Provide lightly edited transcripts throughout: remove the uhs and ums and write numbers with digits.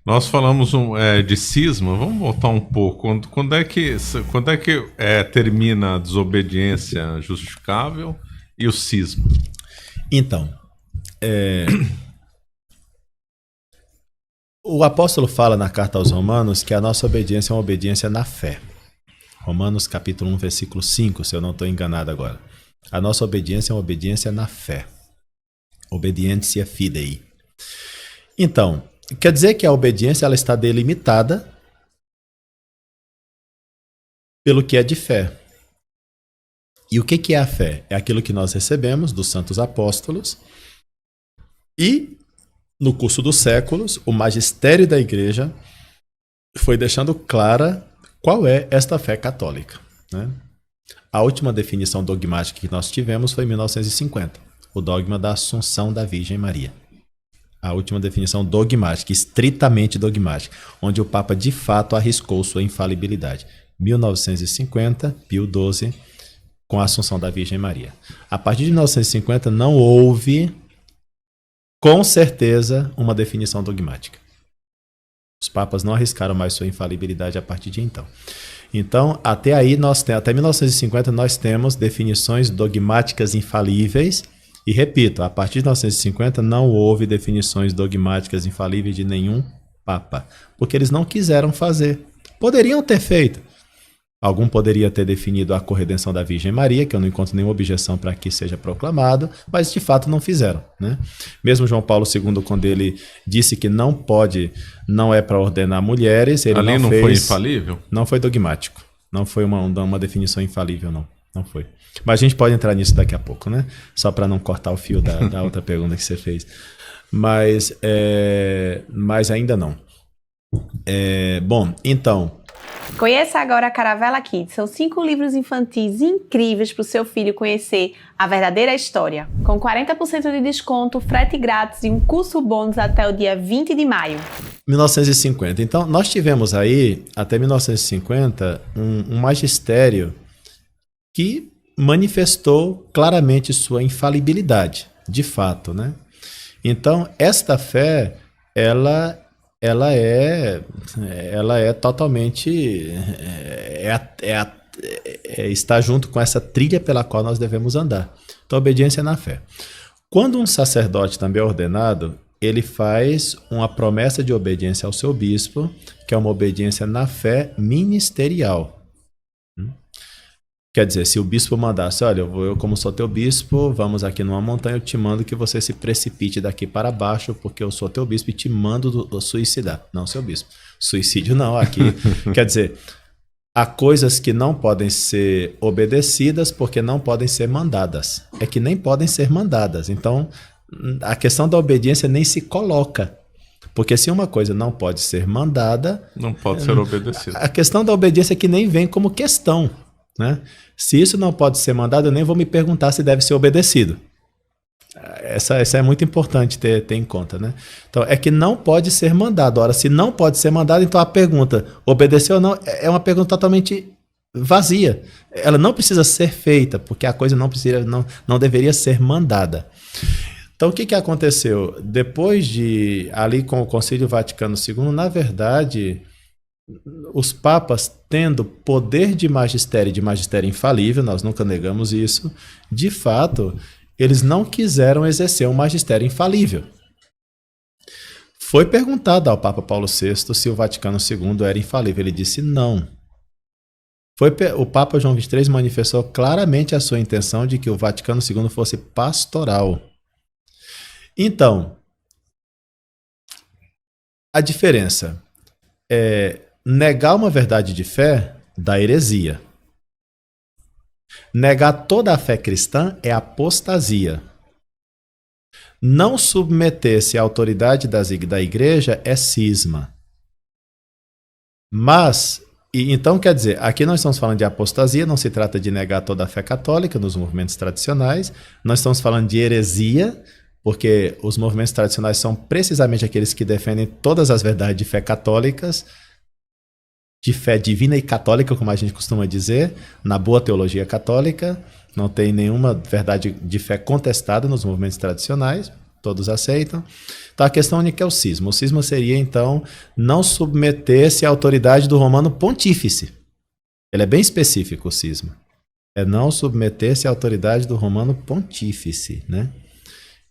Nós falamos de cisma, vamos voltar um pouco. Quando é que termina a desobediência justificável e o cisma? Então, o apóstolo fala na carta aos Romanos que a nossa obediência é uma obediência na fé. Romanos capítulo 1, versículo 5, se eu não estou enganado agora. A nossa obediência é uma obediência na fé. Obedientia fidei. Então, quer dizer que a obediência ela está delimitada pelo que é de fé. E o que é a fé? É aquilo que nós recebemos dos santos apóstolos e, no curso dos séculos, o magistério da igreja foi deixando clara qual é esta fé católica, né? A última definição dogmática que nós tivemos foi em 1950, o dogma da Assunção da Virgem Maria. A última definição dogmática, estritamente dogmática, onde o Papa de fato arriscou sua infalibilidade. 1950, Pio XII, com a Assunção da Virgem Maria. A partir de 1950 não houve, com certeza, uma definição dogmática. Os papas não arriscaram mais sua infalibilidade a partir de então. Então, até aí, até 1950, nós temos definições dogmáticas infalíveis. E repito, a partir de 1950 não houve definições dogmáticas infalíveis de nenhum papa, porque eles não quiseram fazer. Poderiam ter feito. Algum poderia ter definido a corredenção da Virgem Maria, que eu não encontro nenhuma objeção para que seja proclamado, mas de fato não fizeram, né? Mesmo João Paulo II, quando ele disse que não é para ordenar mulheres, ele ali não fez... foi infalível? Não foi dogmático. Não foi uma definição infalível, não. Não foi. Mas a gente pode entrar nisso daqui a pouco, né? Só para não cortar o fio da outra pergunta que você fez. Mas ainda não. Bom, então... Conheça agora a Caravela Kids. São 5 livros infantis incríveis para o seu filho conhecer a verdadeira história. Com 40% de desconto, frete grátis e um curso bônus até o dia 20 de maio. 1950. Então, nós tivemos aí, até 1950, um magistério que manifestou claramente sua infalibilidade, de fato, né? Então, esta fé, ela é totalmente está junto com essa trilha pela qual nós devemos andar. Então, obediência na fé. Quando um sacerdote também é ordenado, ele faz uma promessa de obediência ao seu bispo, que é uma obediência na fé ministerial. Quer dizer, se o bispo mandasse, olha, eu como sou teu bispo, vamos aqui numa montanha, eu te mando que você se precipite daqui para baixo, porque eu sou teu bispo e te mando suicidar. Não, seu bispo. Suicídio não, aqui. Quer dizer, há coisas que não podem ser obedecidas porque não podem ser mandadas. É que nem podem ser mandadas. Então, a questão da obediência nem se coloca. Porque se uma coisa não pode ser mandada... Não pode ser obedecida. A questão da obediência é que nem vem como questão, né? Se isso não pode ser mandado, eu nem vou me perguntar se deve ser obedecido. Essa é muito importante ter em conta, né? Então, é que não pode ser mandado. Ora, se não pode ser mandado, então a pergunta, obedeceu ou não, é uma pergunta totalmente vazia. Ela não precisa ser feita, porque a coisa não deveria ser mandada. Então, o que aconteceu? Depois ali com o Concílio Vaticano II, na verdade... Os papas, tendo poder de magistério infalível, nós nunca negamos isso, de fato, eles não quiseram exercer um magistério infalível. Foi perguntado ao Papa Paulo VI se o Vaticano II era infalível. Ele disse não. O Papa João XXIII manifestou claramente a sua intenção de que o Vaticano II fosse pastoral. Então, a diferença é... Negar uma verdade de fé dá heresia. Negar toda a fé cristã é apostasia. Não submeter-se à autoridade da igreja é cisma. Mas, então quer dizer, aqui nós estamos falando de apostasia, não se trata de negar toda a fé católica nos movimentos tradicionais, nós estamos falando de heresia, porque os movimentos tradicionais são precisamente aqueles que defendem todas as verdades de fé católicas, de fé divina e católica, como a gente costuma dizer, na boa teologia católica, não tem nenhuma verdade de fé contestada nos movimentos tradicionais. todos aceitam. Então a questão única é o cisma. O cisma seria, então, não submeter-se à autoridade do Romano Pontífice. Ele é bem específico, o cisma. É não submeter-se à autoridade do Romano Pontífice, né?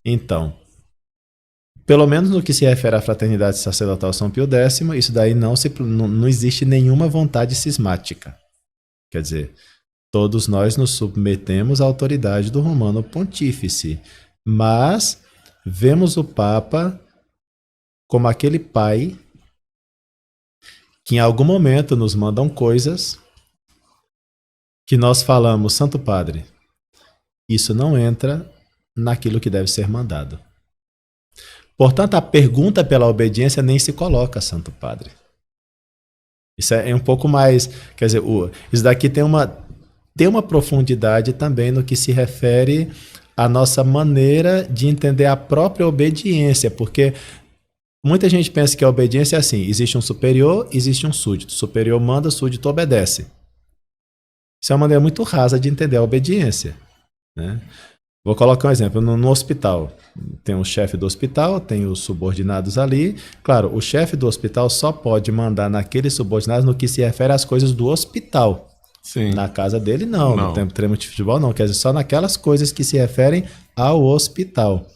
Então, pelo menos no que se refere à fraternidade sacerdotal São Pio X, isso daí não existe nenhuma vontade cismática. Quer dizer, todos nós nos submetemos à autoridade do Romano Pontífice, mas vemos o Papa como aquele pai que em algum momento nos mandam coisas que nós falamos, Santo Padre, isso não entra naquilo que deve ser mandado. Portanto, a pergunta pela obediência nem se coloca, Santo Padre. Isso é um pouco mais, quer dizer, isso daqui tem uma profundidade também no que se refere à nossa maneira de entender a própria obediência, porque muita gente pensa que a obediência é assim, existe um superior, existe um súdito. O superior manda, o súdito obedece. Isso é uma maneira muito rasa de entender a obediência, né? Vou colocar um exemplo. No hospital, tem o chefe do hospital, tem os subordinados ali. Claro, o chefe do hospital só pode mandar naqueles subordinados no que se refere às coisas do hospital. Sim. Na casa dele, não. No tempo treino de futebol, não. Quer dizer, só naquelas coisas que se referem ao hospital.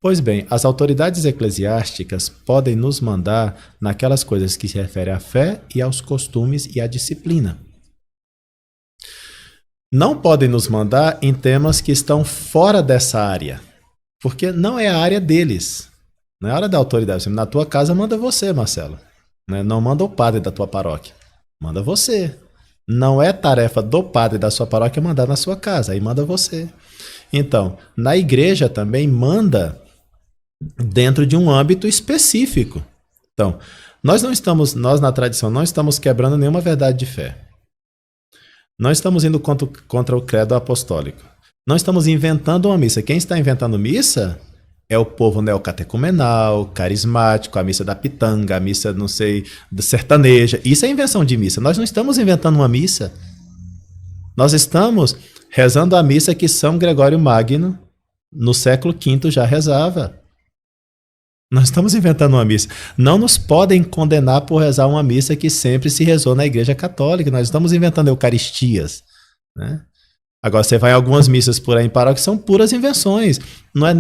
Pois bem, as autoridades eclesiásticas podem nos mandar naquelas coisas que se referem à fé e aos costumes e à disciplina. Não podem nos mandar em temas que estão fora dessa área, porque não é a área deles. Não é a área da autoridade. Na tua casa manda você, Marcelo. Não manda o padre da tua paróquia. Manda você. Não é tarefa do padre da sua paróquia mandar na sua casa. Aí manda você. Então, na igreja também manda dentro de um âmbito específico. Então, nós na tradição não estamos quebrando nenhuma verdade de fé. Não estamos indo contra o credo apostólico. Não estamos inventando uma missa. Quem está inventando missa é o povo neocatecumenal, carismático, a missa da pitanga, a missa, não sei, da sertaneja. Isso é invenção de missa. Nós não estamos inventando uma missa. Nós estamos rezando a missa que São Gregório Magno, no século V, já rezava. Nós estamos inventando uma missa. Não nos podem condenar por rezar uma missa que sempre se rezou na Igreja Católica. Nós estamos inventando eucaristias, né? Agora, você vai em algumas missas por aí em paróquia que são puras invenções. Não é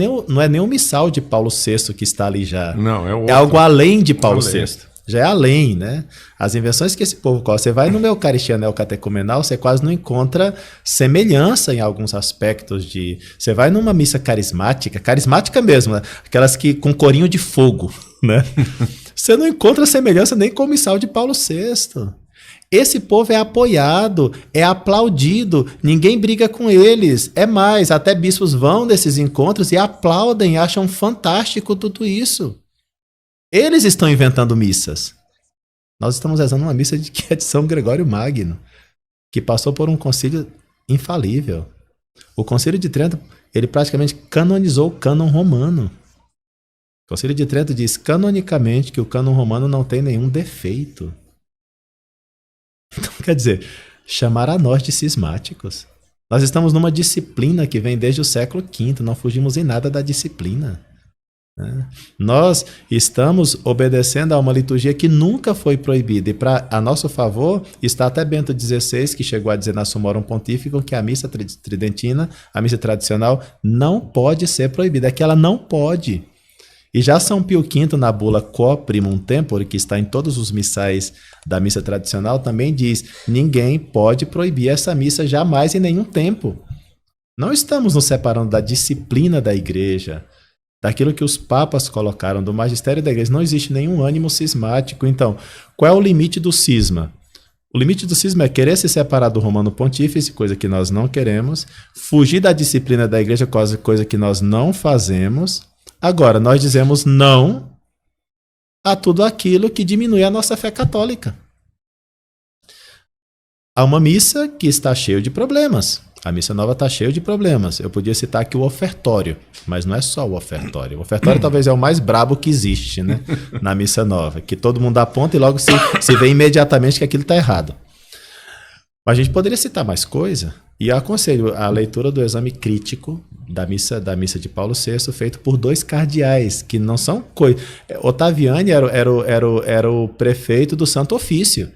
nem o missal de Paulo VI que está ali já. Não, é outro. É algo além de Paulo VI. Já é além, né? As invenções que esse povo coloca. Você vai numa Eucaristia neocatecumenal, você quase não encontra semelhança em alguns aspectos de... Você vai numa missa carismática mesmo, né? Aquelas que com corinho de fogo, né? Você não encontra semelhança nem com o missal de Paulo VI. Esse povo é apoiado, é aplaudido, ninguém briga com eles. É mais, até bispos vão nesses encontros e aplaudem, acham fantástico tudo isso. Eles estão inventando missas. Nós estamos rezando uma missa que é de São Gregório Magno, que passou por um concílio infalível. O Concílio de Trento, ele praticamente canonizou o cânon romano. O Concílio de Trento diz canonicamente que o cânon romano não tem nenhum defeito. Então, quer dizer, chamar a nós de cismáticos. Nós estamos numa disciplina que vem desde o século V, não fugimos em nada da disciplina. Nós estamos obedecendo a uma liturgia que nunca foi proibida, e a nosso favor está até Bento XVI, que chegou a dizer na Summorum Pontificum que a missa tridentina, a missa tradicional, não pode ser proibida, é que ela não pode. E já São Pio V, na bula Quo Primum Tempore, que está em todos os missais da missa tradicional, também diz: ninguém pode proibir essa missa jamais em nenhum tempo. Não estamos nos separando da disciplina da igreja, daquilo que os papas colocaram, do magistério da igreja. Não existe nenhum ânimo cismático. Então, qual é o limite do cisma? O limite do cisma é querer se separar do Romano Pontífice, coisa que nós não queremos, fugir da disciplina da igreja, coisa que nós não fazemos. Agora, nós dizemos não a tudo aquilo que diminui a nossa fé católica. Há uma missa que está cheia de problemas. A missa nova está cheia de problemas. Eu podia citar aqui o ofertório, mas não é só o ofertório. O ofertório talvez é o mais brabo que existe, né? Na missa nova, que todo mundo aponta e logo se vê imediatamente que aquilo está errado. Mas a gente poderia citar mais coisa. E eu aconselho a leitura do exame crítico da missa de Paulo VI, feito por 2 cardeais, que não são coisas. Ottaviani era o prefeito do Santo Ofício.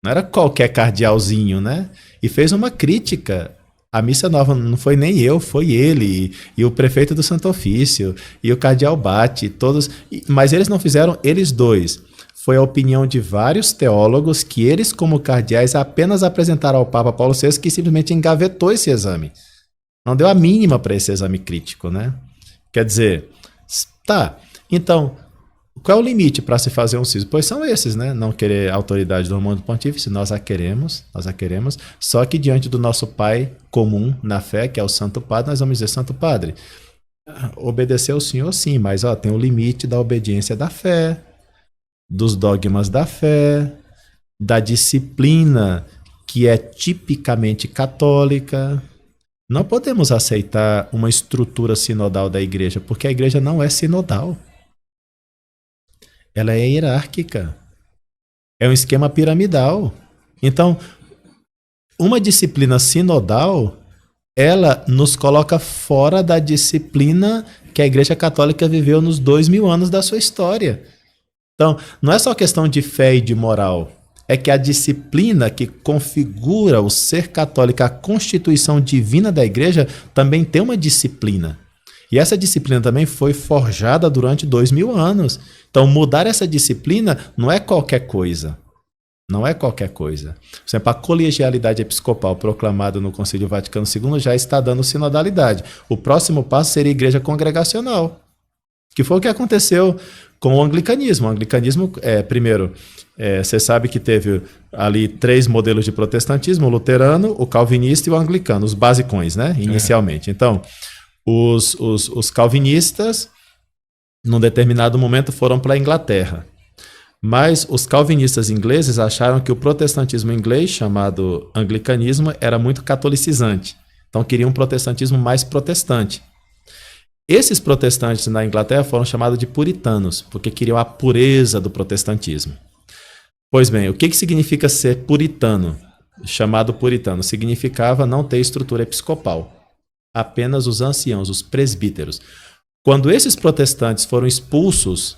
Não era qualquer cardealzinho, né? E fez uma crítica. A missa nova não foi nem eu, foi ele, e o prefeito do Santo Ofício, e o cardeal Batti, todos. Mas eles não fizeram, eles 2. Foi a opinião de vários teólogos que eles, como cardeais, apenas apresentaram ao Papa Paulo VI, que simplesmente engavetou esse exame. Não deu a mínima para esse exame crítico, né? Quer dizer, tá, então, qual é o limite para se fazer um cisma? Pois são esses, né? Não querer a autoridade do Romano Pontífice, nós a queremos, só que diante do nosso Pai comum na fé, que é o Santo Padre, nós vamos dizer, Santo Padre, obedecer ao Senhor sim, mas tem o limite da obediência da fé, dos dogmas da fé, da disciplina que é tipicamente católica. Não podemos aceitar uma estrutura sinodal da igreja, porque a igreja não é sinodal. Ela é hierárquica. É um esquema piramidal. Então, uma disciplina sinodal, ela nos coloca fora da disciplina que a igreja católica viveu nos 2000 anos da sua história. Então, não é só questão de fé e de moral, é que a disciplina que configura o ser católico, a constituição divina da igreja, também tem uma disciplina. E essa disciplina também foi forjada durante 2000 anos. Então, mudar essa disciplina não é qualquer coisa. Não é qualquer coisa. Por exemplo, a colegialidade episcopal proclamada no Concílio Vaticano II já está dando sinodalidade. O próximo passo seria a igreja congregacional, que foi o que aconteceu com o anglicanismo. O anglicanismo, primeiro, você sabe que teve ali 3 modelos de protestantismo: o luterano, o calvinista e o anglicano, os basicões, né? Inicialmente. Então, os calvinistas, num determinado momento, foram para a Inglaterra. Mas os calvinistas ingleses acharam que o protestantismo inglês, chamado anglicanismo, era muito catolicizante. Então, queriam um protestantismo mais protestante. Esses protestantes na Inglaterra foram chamados de puritanos, porque queriam a pureza do protestantismo. Pois bem, o que significa ser puritano? Chamado puritano significava não ter estrutura episcopal, apenas os anciãos, os presbíteros. Quando esses protestantes foram expulsos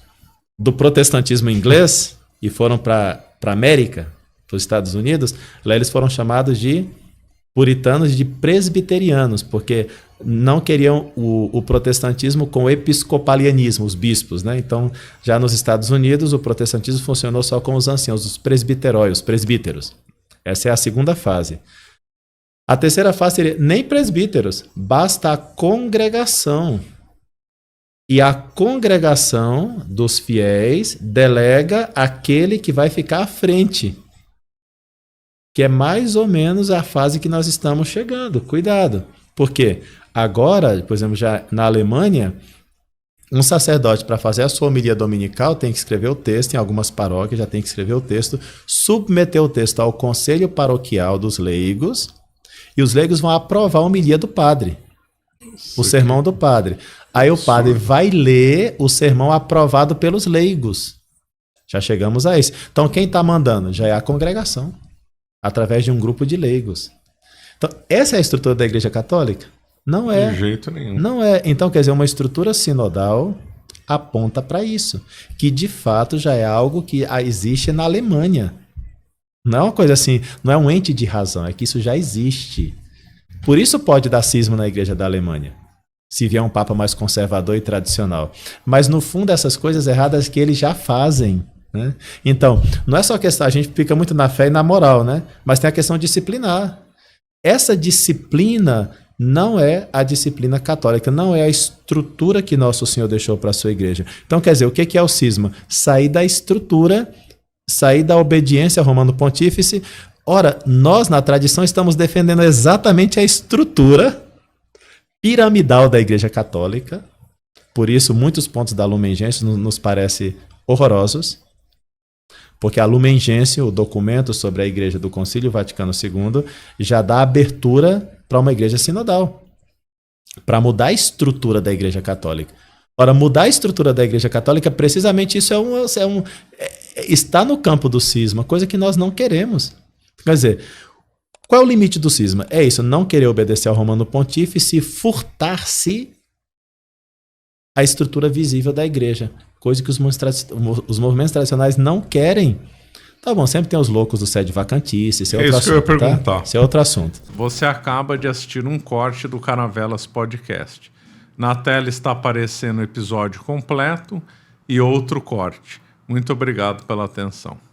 do protestantismo inglês e foram para a América, para os Estados Unidos, lá eles foram chamados de puritanos, de presbiterianos, porque não queriam o protestantismo com o episcopalianismo, os bispos, né? Então, já nos Estados Unidos, o protestantismo funcionou só com os anciãos, os presbiteróis, os presbíteros. Essa é a segunda fase. A terceira fase seria nem presbíteros, basta a congregação. E a congregação dos fiéis delega aquele que vai ficar à frente, que é mais ou menos a fase que nós estamos chegando. Cuidado. Por quê? Agora, por exemplo, já na Alemanha, um sacerdote, para fazer a sua homilia dominical, tem que escrever o texto, em algumas paróquias já tem que escrever o texto, submeter o texto ao conselho paroquial dos leigos, e os leigos vão aprovar a homilia do padre, o sermão do padre. Aí o padre vai ler o sermão aprovado pelos leigos. Já chegamos a isso. Então, quem está mandando? Já é a congregação, através de um grupo de leigos. Então, essa é a estrutura da Igreja Católica? Não é. De jeito nenhum. Não é. Então, quer dizer, uma estrutura sinodal aponta para isso, que de fato já é algo que existe na Alemanha. Não é uma coisa assim, não é um ente de razão, é que isso já existe. Por isso pode dar cisma na Igreja da Alemanha, se vier um papa mais conservador e tradicional. Mas no fundo, essas coisas erradas que eles já fazem, né? Então, não é só questão, a gente fica muito na fé e na moral, né? Mas tem a questão disciplinar. Essa disciplina não é a disciplina católica, não é a estrutura que Nosso Senhor deixou para a sua igreja. Então, quer dizer, o que é o cisma? Sair da estrutura, sair da obediência ao Romano Pontífice. Ora, nós na tradição estamos defendendo exatamente a estrutura piramidal da Igreja Católica. Por isso, muitos pontos da Lumen Gentium nos parecem horrorosos, porque a Lumen Gentium, o documento sobre a Igreja do Concílio Vaticano II, já dá abertura para uma igreja sinodal, para mudar a estrutura da Igreja Católica. Ora, mudar a estrutura da Igreja Católica, precisamente isso está no campo do cisma, coisa que nós não queremos. Quer dizer, Qual é o limite do cisma? É isso, não querer obedecer ao Romano Pontífice e furtar-se a estrutura visível da igreja. Coisa que os movimentos tradicionais não querem. Tá bom, sempre tem os loucos do sede vacantice, esse é outro isso assunto, que eu ia perguntar. tá? Esse é outro assunto. Você acaba de assistir um corte do Caravelas Podcast. Na tela está aparecendo o episódio completo e outro corte. Muito obrigado pela atenção.